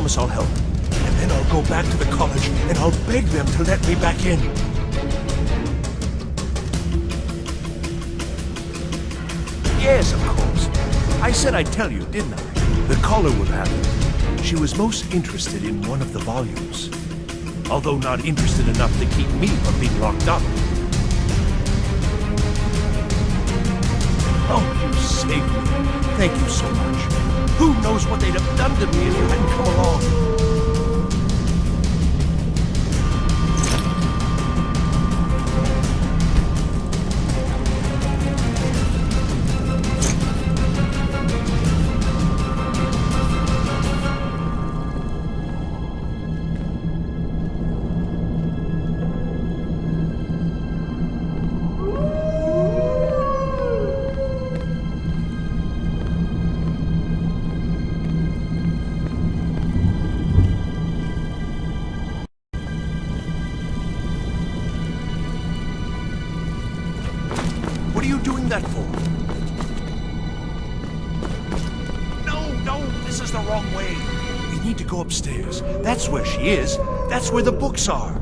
promise I'll help. And then I'll go back to the college and I'll beg them to let me back in. Yes, of course. I said I'd tell you, didn't I? The caller will have it. She was most interested in one of the volumes. Although not interested enough to keep me from being locked up. Oh, you saved me. Thank you so much. Who knows what they'd have done to me if you hadn't come along? What are you doing that for? No, this is the wrong way. We need to go upstairs. That's where she is. That's where the books are.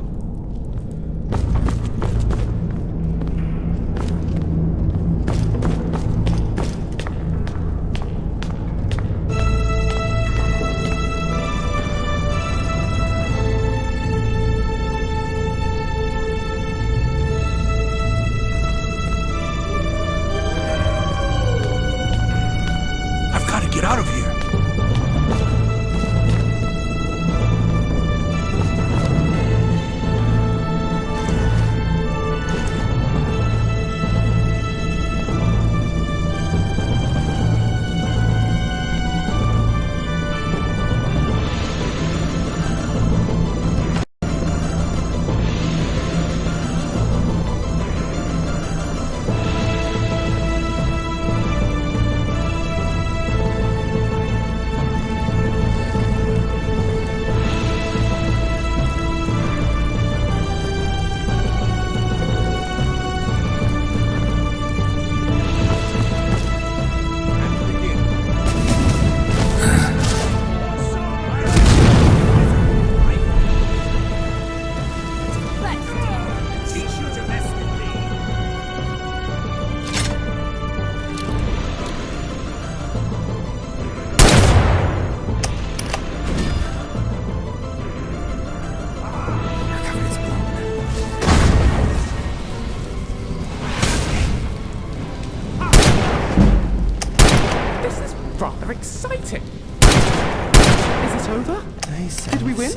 Get out of here! Rather exciting. Is it over? Did we win?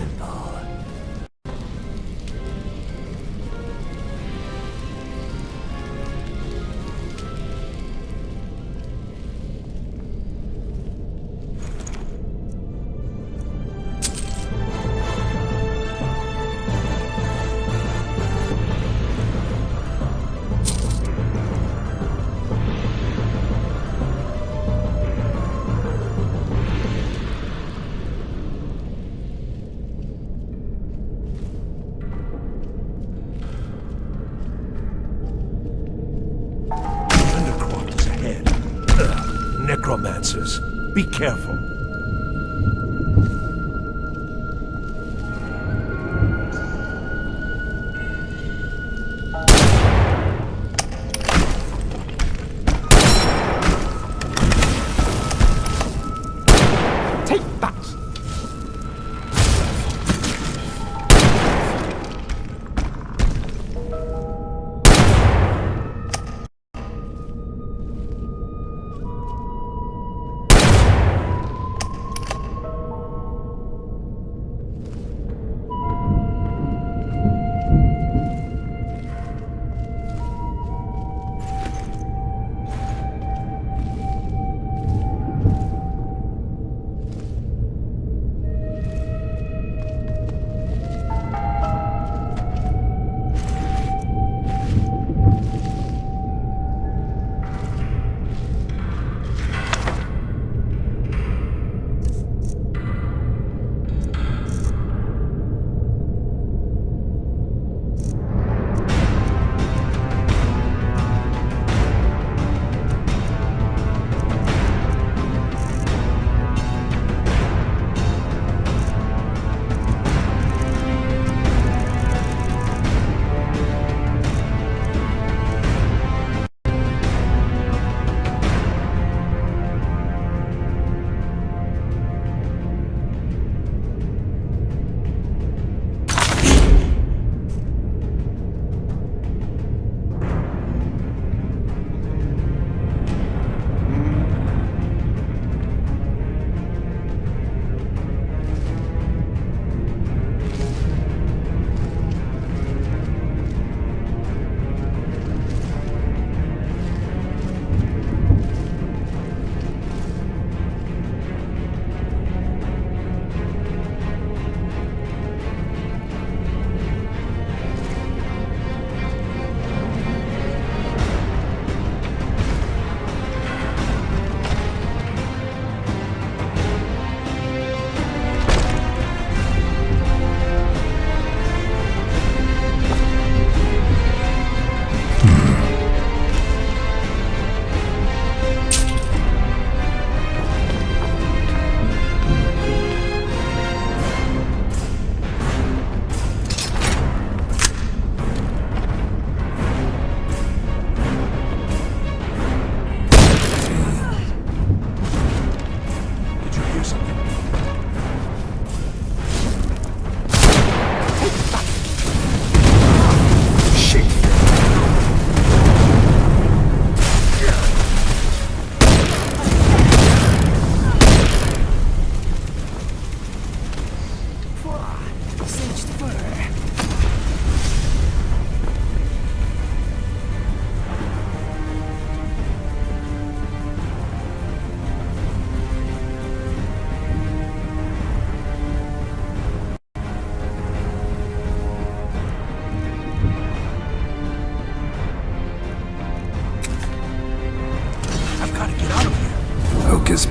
Necromancers. Be careful. Take that!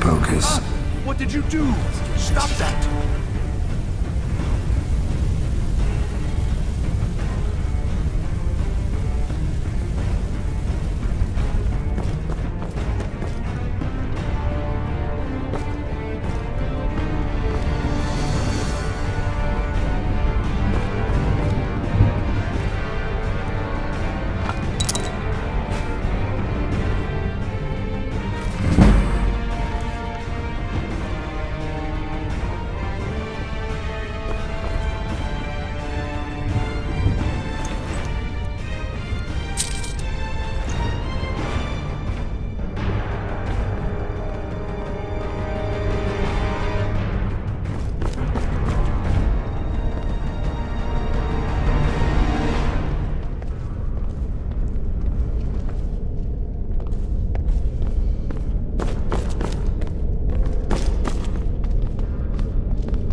focus. What did you do? Stop that!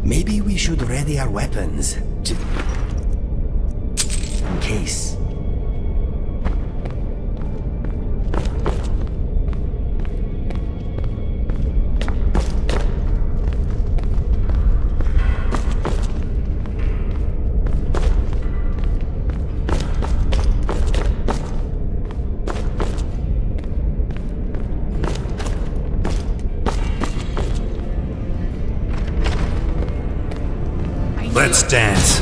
Maybe we should ready our weapons. In case. Let's dance.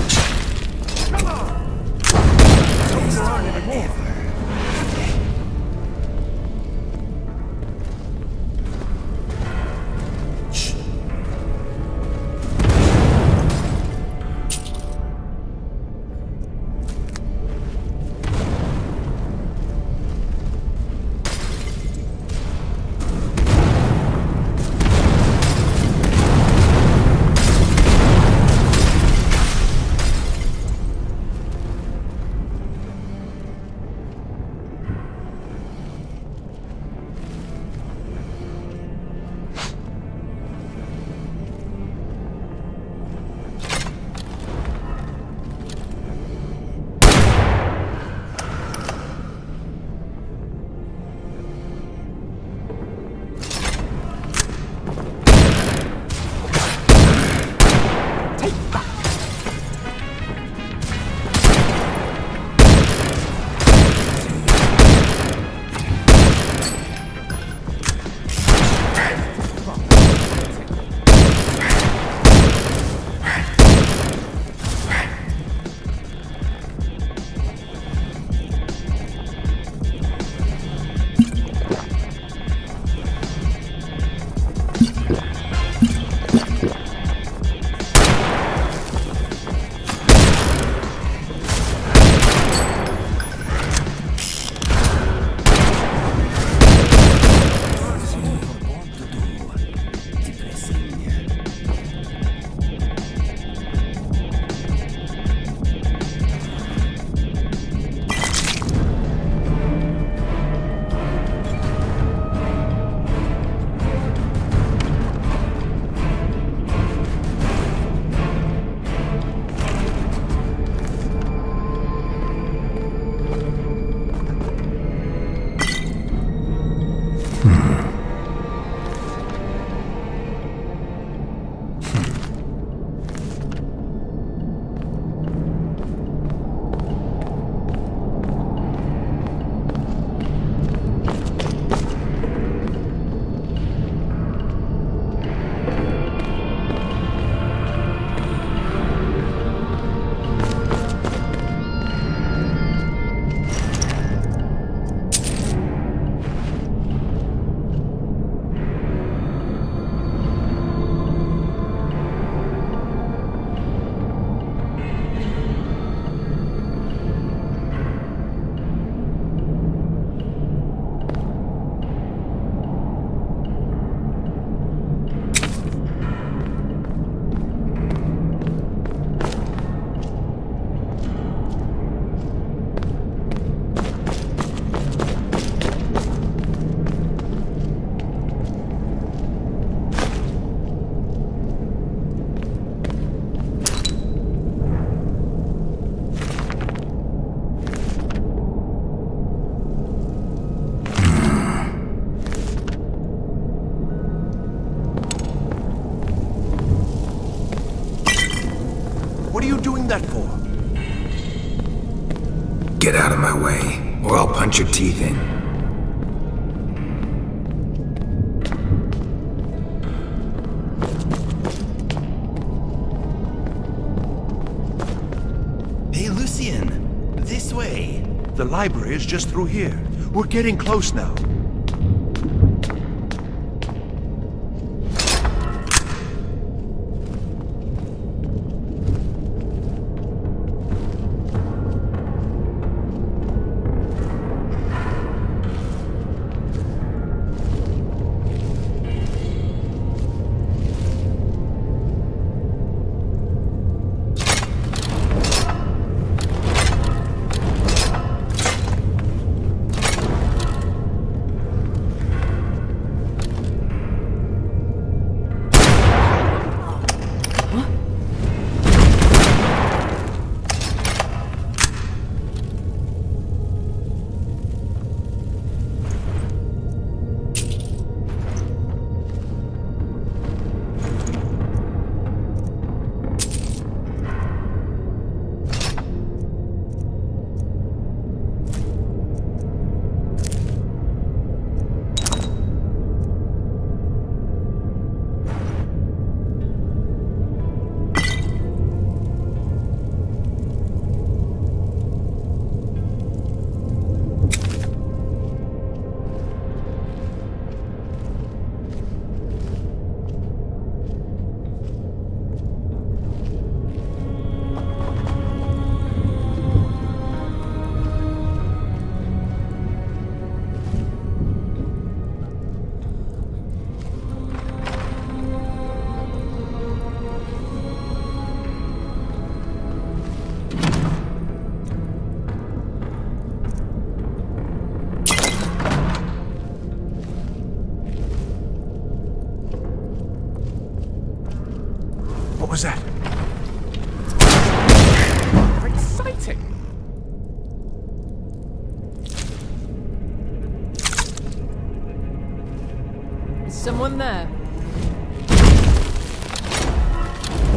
punch your teeth in. Hey, Lucian. This way. The library is just through here. We're getting close now. What was that? How exciting! Is someone there?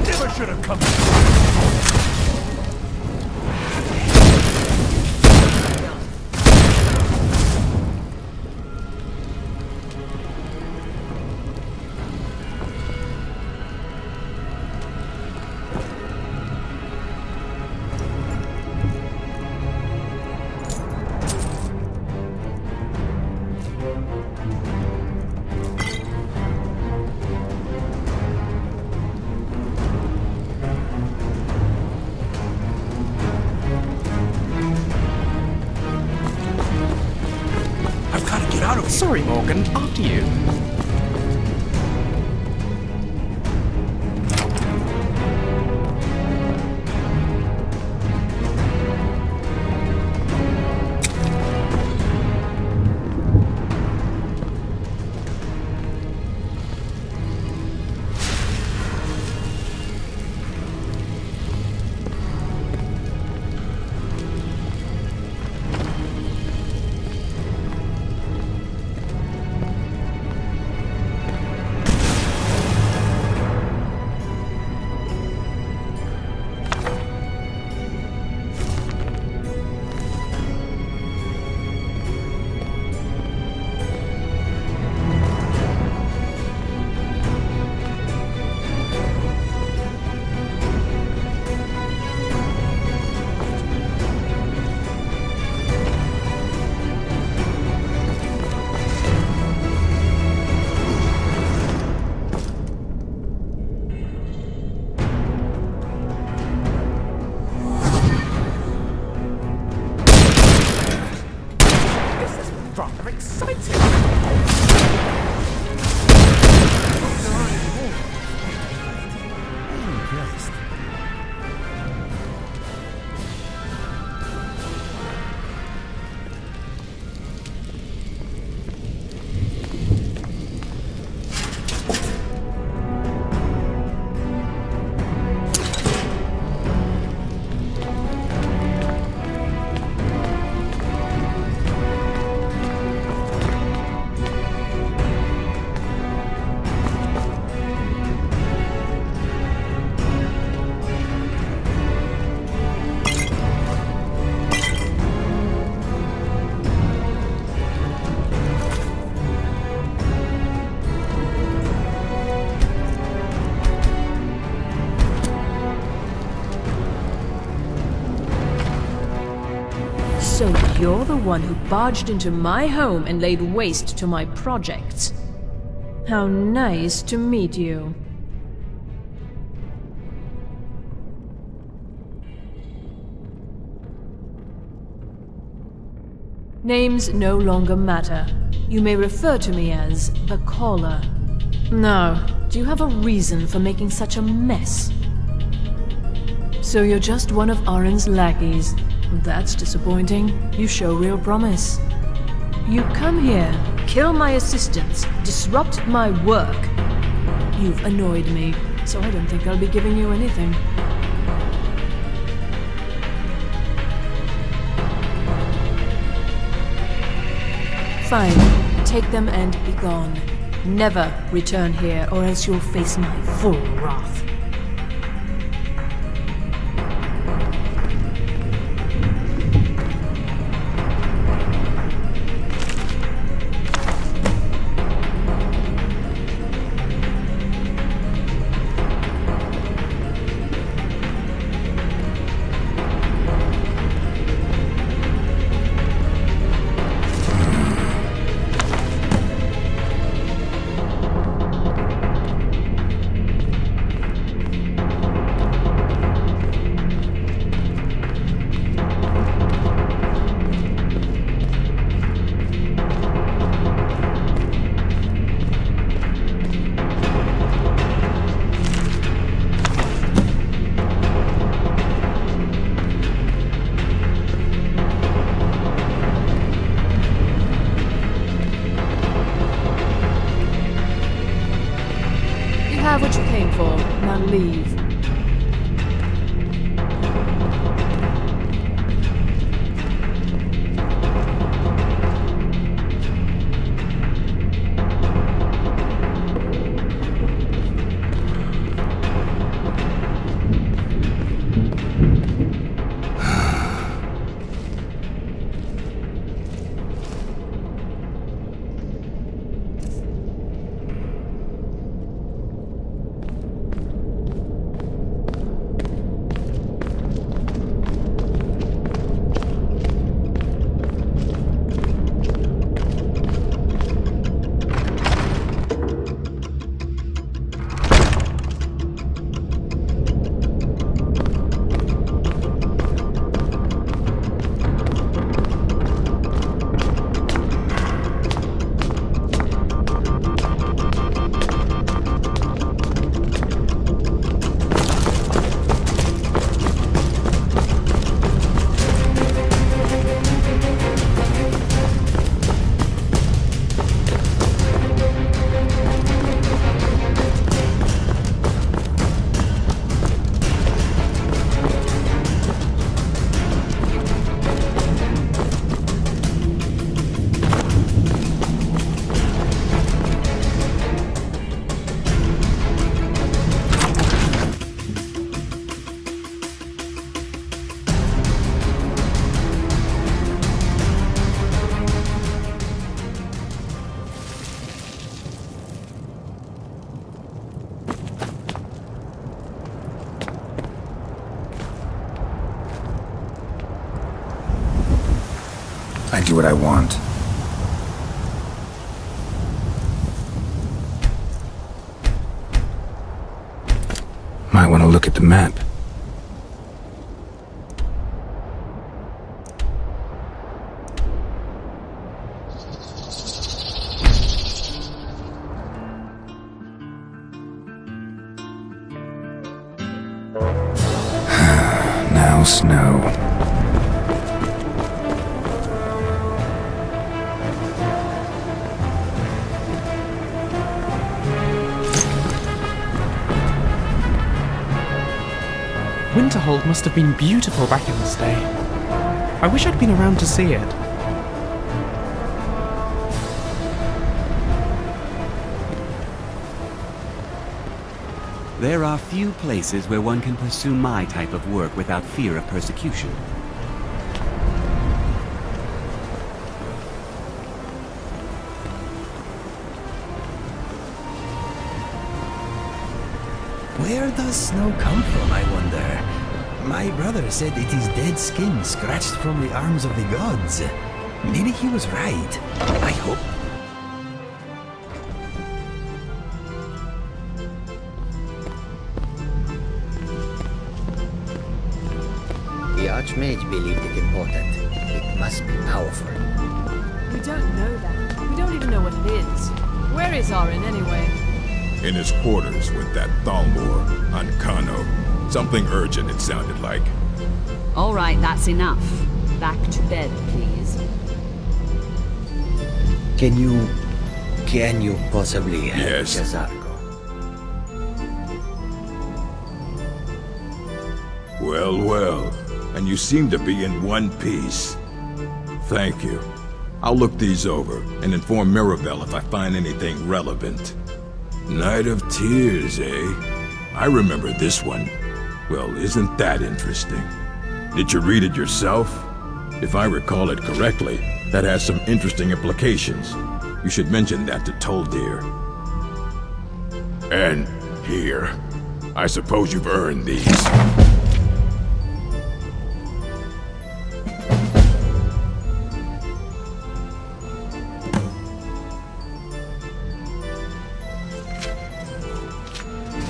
Never should have come. I've got to get out of here. Sorry, Morgan. After you. Rather exciting! Impressed. you're the one who barged into my home and laid waste to my projects. How nice to meet you. Names no longer matter. You may refer to me as the Caller. Now, do you have a reason for making such a mess? So you're just one of Arin's lackeys. That's disappointing. You show real promise. You come here, kill my assistants, disrupt my work. You've annoyed me, so I don't think I'll be giving you anything. Fine. Take them and be gone. Never return here, or else you'll face my full wrath. Have what you came for. Now leave. I do what I want. Might want to look at the map. Now snow. Winterhold must have been beautiful back in this day. I wish I'd been around to see it. There are few places where one can pursue my type of work without fear of persecution. Where does snow come from, I wonder? My brother said it is dead skin scratched from the arms of the gods. Maybe he was right. I hope. The Archmage believed it important. It must be powerful. We don't know that. We don't even know what it is. Where is Arin anyway? In his quarters with that Thalmor on Kano. Something urgent, it sounded like. All right, that's enough. Back to bed, please. Can you possibly help Yes. Jazargo? Well, well. And you seem to be in one piece. Thank you. I'll look these over and inform Mirabelle if I find anything relevant. Night of Tears, eh? I remember this one. Well, isn't that interesting? Did you read it yourself? If I recall it correctly, that has some interesting implications. You should mention that to Toldir. And here. I suppose you've earned these.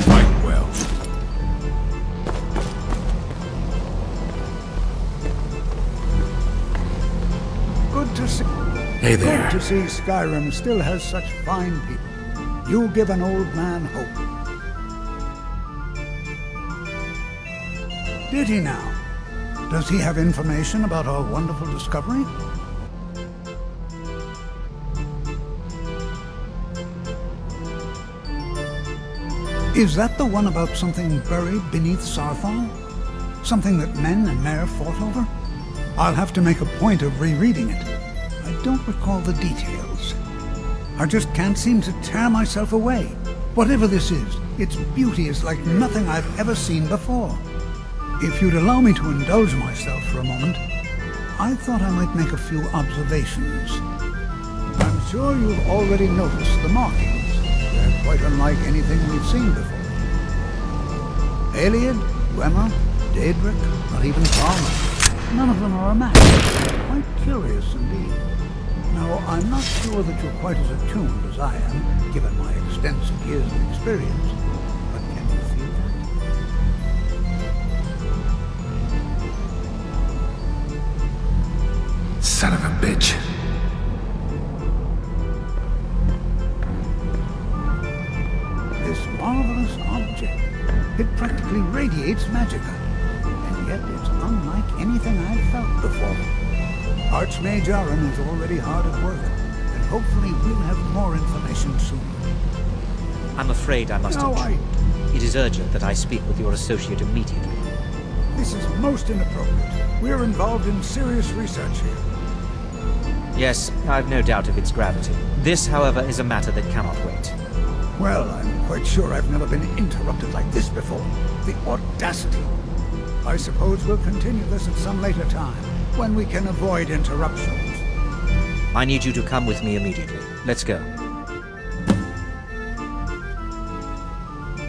Fight well. Good to see. Hey there. Good to see Skyrim still has such fine people. You give an old man hope. Did he now? Does he have information about our wonderful discovery? Is that the one about something buried beneath Sarthal? Something that men and Mare fought over? I'll have to make a point of rereading it. I don't recall the details. I just can't seem to tear myself away. Whatever this is, its beauty is like nothing I've ever seen before. If you'd allow me to indulge myself for a moment, I thought I might make a few observations. I'm sure you've already noticed the markings. They're quite unlike anything we've seen before. Aliad, Dwemer, Daedric, not even Palmer. None of them are a match. Quite curious indeed. Now, I'm not sure that you're quite as attuned as I am, given my extensive years of experience. But can you feel that? Son of a bitch. This marvelous object. It practically radiates magicka. And yet it's unlike anything I've felt before. Archmage Arin is already hard at work, and hopefully we'll have more information soon. I'm afraid I must No, intrude. It is urgent that I speak with your associate immediately. This is most inappropriate. We're involved in serious research here. Yes, I've no doubt of its gravity. This, however, is a matter that cannot wait. Well, I'm quite sure I've never been interrupted like this before. The audacity. I suppose we'll continue this at some later time, when we can avoid interruptions. I need you to come with me immediately. Let's go.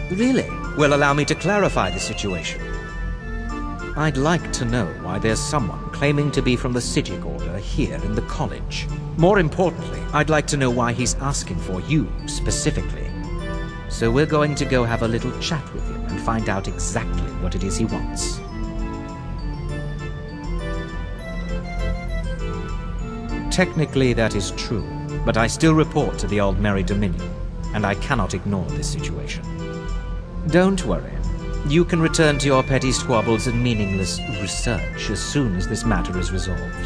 Really? Well, allow me to clarify the situation. I'd like to know why there's someone claiming to be from the Sigil Order here in the college. More importantly, I'd like to know why he's asking for you, specifically. So we're going to go have a little chat with him and find out exactly what it is he wants. Technically, that is true, but I still report to the Old Merry Dominion, and I cannot ignore this situation. Don't worry. You can return to your petty squabbles and meaningless research as soon as this matter is resolved.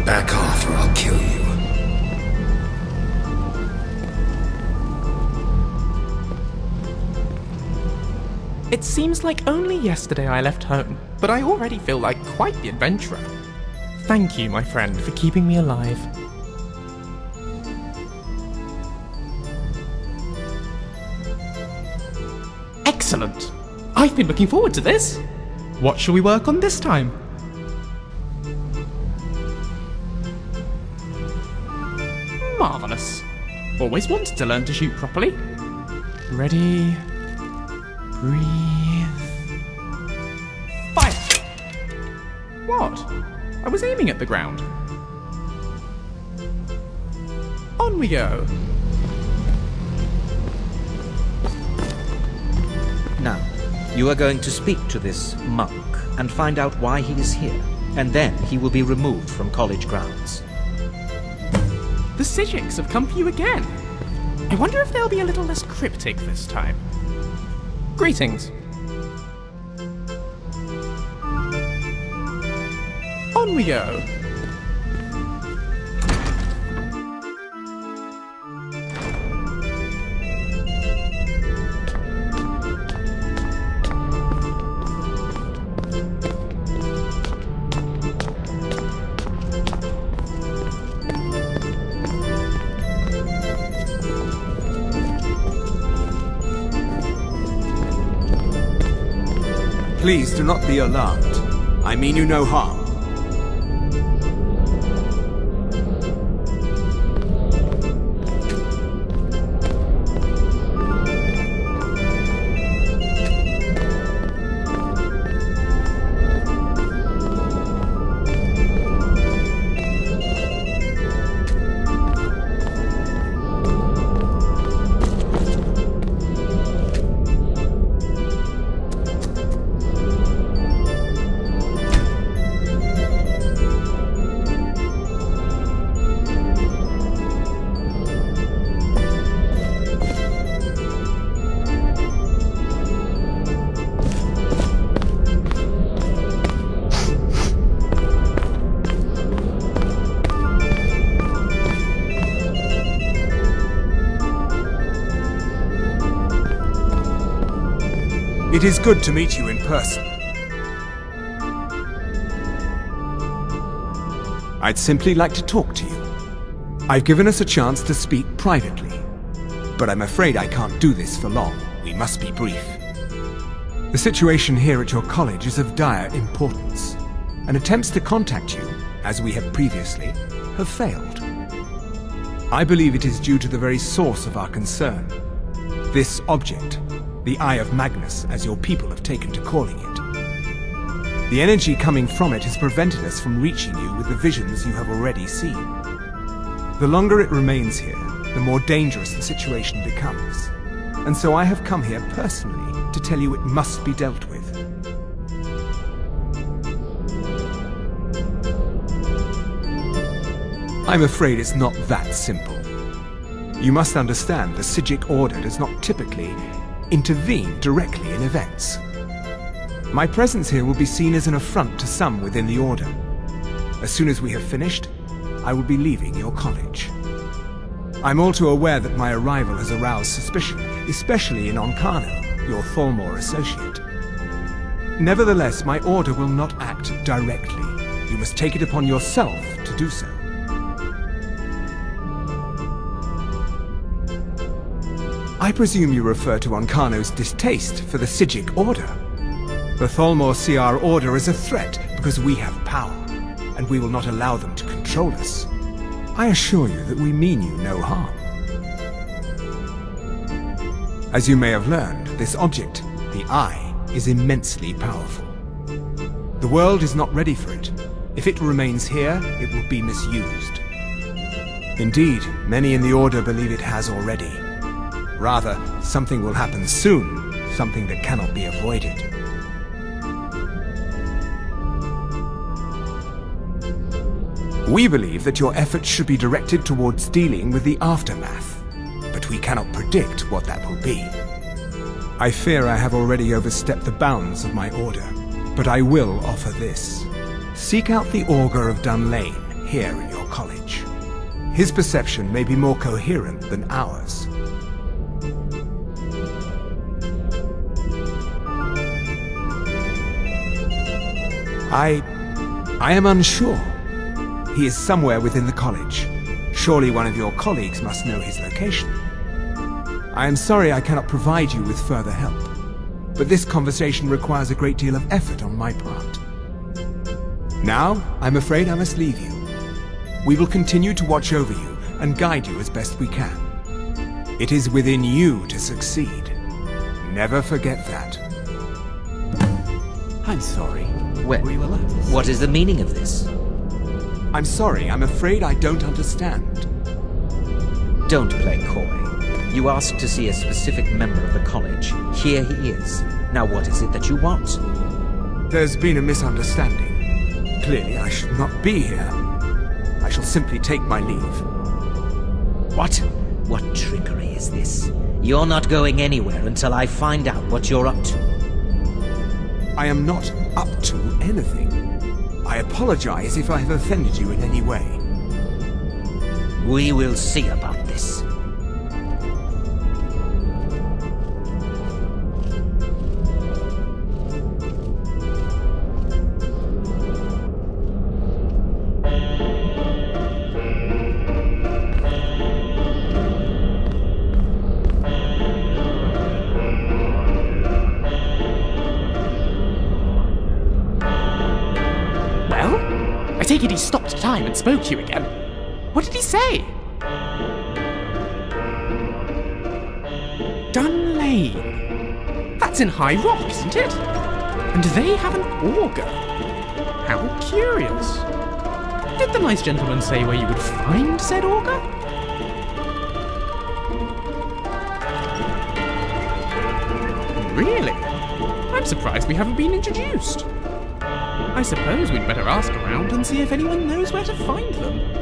Back off or I'll kill you. It seems like only yesterday I left home, but I already feel like quite the adventurer. Thank you, my friend, for keeping me alive. Excellent! I've been looking forward to this! What shall we work on this time? Marvellous. Always wanted to learn to shoot properly. Ready... breathe... not. I was aiming at the ground. On we go. Now, you are going to speak to this monk and find out why he is here, and then he will be removed from college grounds. The Sijiks have come for you again. I wonder if they'll be a little less cryptic this time. Greetings. On we go. Please do not be alarmed. I mean you no harm. It is good to meet you in person. I'd simply like to talk to you. I've given us a chance to speak privately, but I'm afraid I can't do this for long. We must be brief. The situation here at your college is of dire importance, and attempts to contact you, as we have previously, have failed. I believe it is due to the very source of our concern. This object, the Eye of Magnus, as your people have taken to calling it. The energy coming from it has prevented us from reaching you with the visions you have already seen. The longer it remains here, the more dangerous the situation becomes. And so I have come here personally to tell you it must be dealt with. I'm afraid it's not that simple. You must understand the Sijik Order does not typically intervene directly in events. My presence here will be seen as an affront to some within the Order. As soon as we have finished, I will be leaving your college. I'm all too aware that my arrival has aroused suspicion, especially in Onkano, your Thalmor associate. Nevertheless, my Order will not act directly. You must take it upon yourself to do so. I presume you refer to Onkano's distaste for the Sijik Order. The Thalmor see our Order as a threat because we have power, and we will not allow them to control us. I assure you that we mean you no harm. As you may have learned, this object, the Eye, is immensely powerful. The world is not ready for it. If it remains here, it will be misused. Indeed, many in the Order believe it has already. Rather, something will happen soon, something that cannot be avoided. We believe that your efforts should be directed towards dealing with the aftermath, but we cannot predict what that will be. I fear I have already overstepped the bounds of my Order, but I will offer this. Seek out the Augur of Dunlane here in your college. His perception may be more coherent than ours. I am unsure. He is somewhere within the college. Surely one of your colleagues must know his location. I am sorry I cannot provide you with further help, but this conversation requires a great deal of effort on my part. Now, I'm afraid I must leave you. We will continue to watch over you and guide you as best we can. It is within you to succeed. Never forget that. I'm sorry. Well, what is the meaning of this? I'm sorry, I'm afraid I don't understand. Don't play coy. You asked to see a specific member of the college. Here he is. Now what is it that you want? There's been a misunderstanding. Clearly, I should not be here. I shall simply take my leave. What? What trickery is this? You're not going anywhere until I find out what you're up to. I am not up to anything. I apologize if I have offended you in any way. We will see about this. I take it he stopped time and spoke to you again. What did he say? Dun Lane. That's in High Rock, isn't it? And they have an auger. How curious. Did the nice gentleman say where you would find said auger? Really? I'm surprised we haven't been introduced. I suppose we'd better ask around and see if anyone knows where to find them.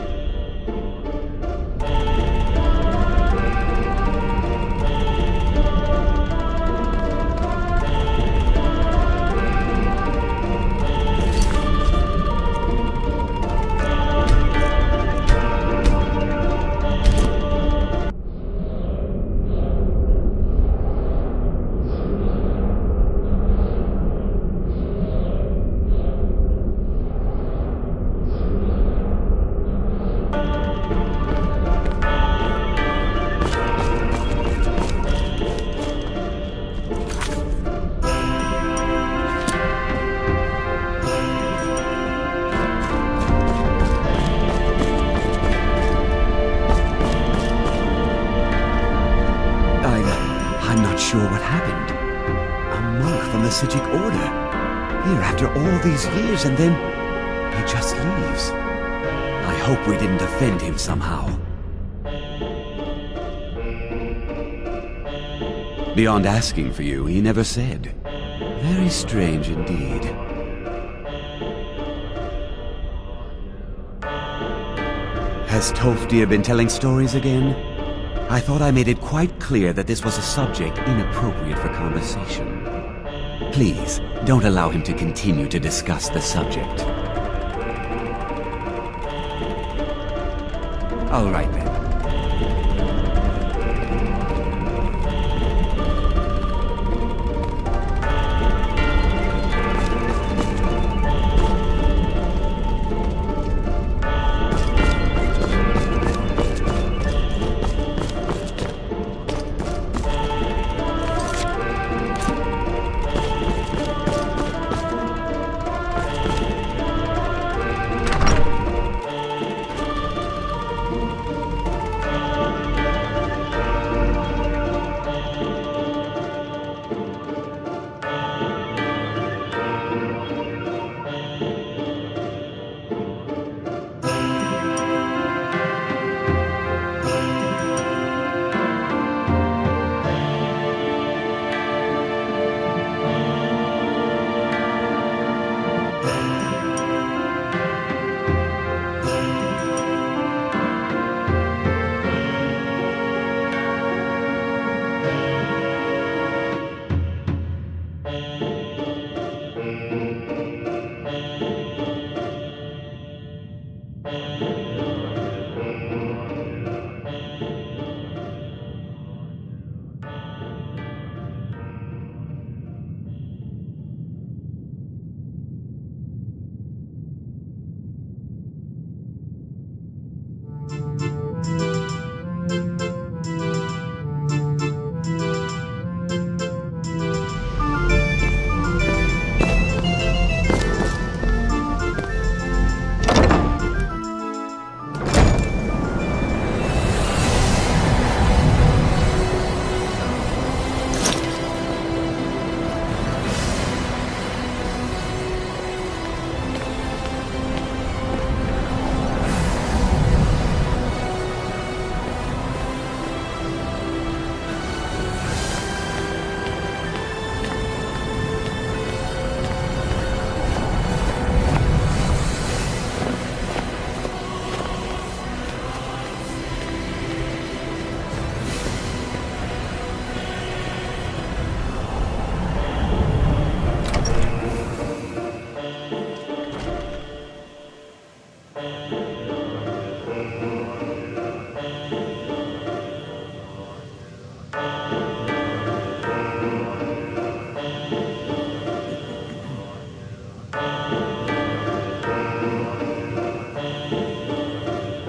I'm not sure what happened. A monk from the Sijic Order. Here after all these years, and then he just leaves. I hope we didn't offend him somehow. Beyond asking for you, he never said. Very strange indeed. Has Tofdir been telling stories again? I thought I made it quite clear that this was a subject inappropriate for conversation. Please, don't allow him to continue to discuss the subject. All right then.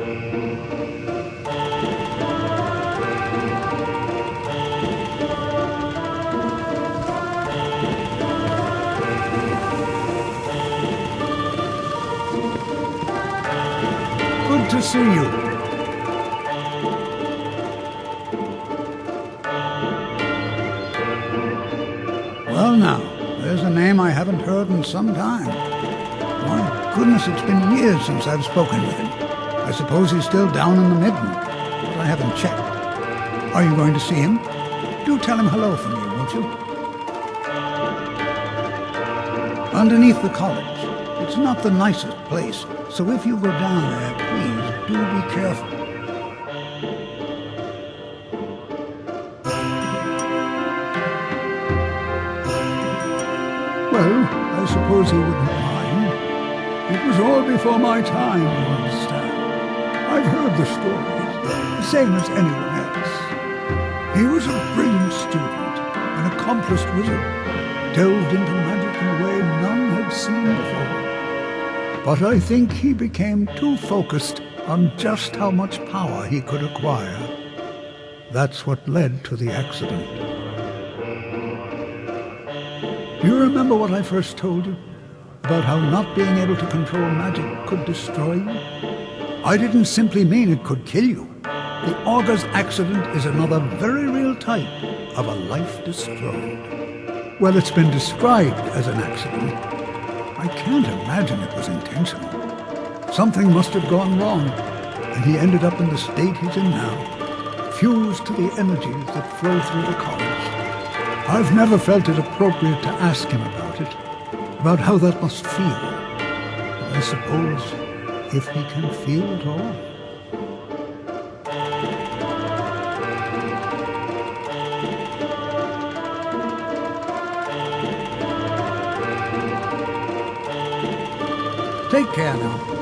Good to see you. Well now, there's a name I haven't heard in some time. My goodness, it's been years since I've spoken with him. I suppose he's still down in the Midden, but I haven't checked. Are you going to see him? Do tell him hello for me, won't you? Underneath the college. It's not the nicest place, so if you go down there, please do be careful. Well, I suppose he wouldn't mind. It was all before my time, you understand. I've heard the stories, the same as anyone else. He was a brilliant student, an accomplished wizard, delved into magic in a way none had seen before. But I think he became too focused on just how much power he could acquire. That's what led to the accident. Do you remember what I first told you? About how not being able to control magic could destroy you? I didn't simply mean it could kill you. The Augur's accident is another very real type of a life destroyed. Well, it's been described as an accident. I can't imagine it was intentional. Something must have gone wrong, and he ended up in the state he's in now, fused to the energies that flow through the college. I've never felt it appropriate to ask him about it, about how that must feel. I suppose if he can feel at all. Take care now.